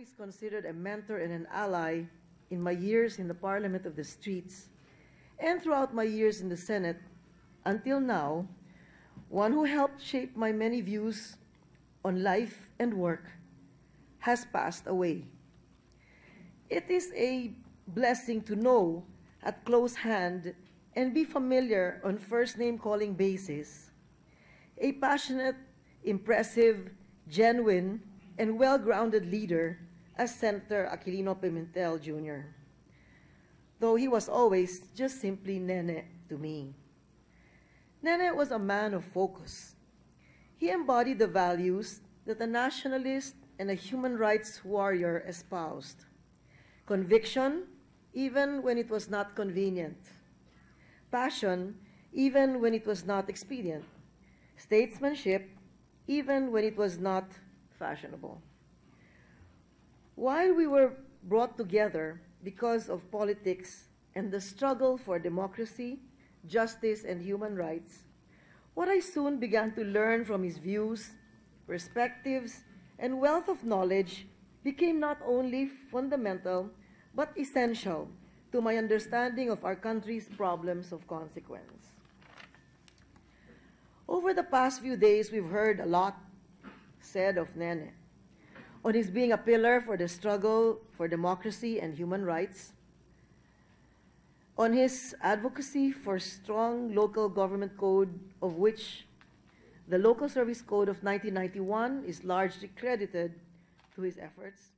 always considered a mentor and an ally in my years in the Parliament of the Streets and throughout my years in the Senate until now, one who helped shape my many views on life and work, has passed away. It is a blessing to know at close hand and be familiar on first-name calling basis a passionate, impressive, genuine, and well-grounded leader as Senator Nene Pimentel Jr., though he was always just simply Nene to me. Nene was a man of focus. He embodied the values that a nationalist and a human rights warrior espoused. Conviction, even when it was not convenient. Passion, even when it was not expedient. Statesmanship, even when it was not fashionable. While we were brought together because of politics and the struggle for democracy, justice, and human rights, what I soon began to learn from his views, perspectives, and wealth of knowledge became not only fundamental, but essential to my understanding of our country's problems of consequence. Over the past few days, we've heard a lot said of Nene, on his being a pillar for the struggle for democracy and human rights, on his advocacy for strong local government code, of which the Local Service Code of 1991 is largely credited to his efforts,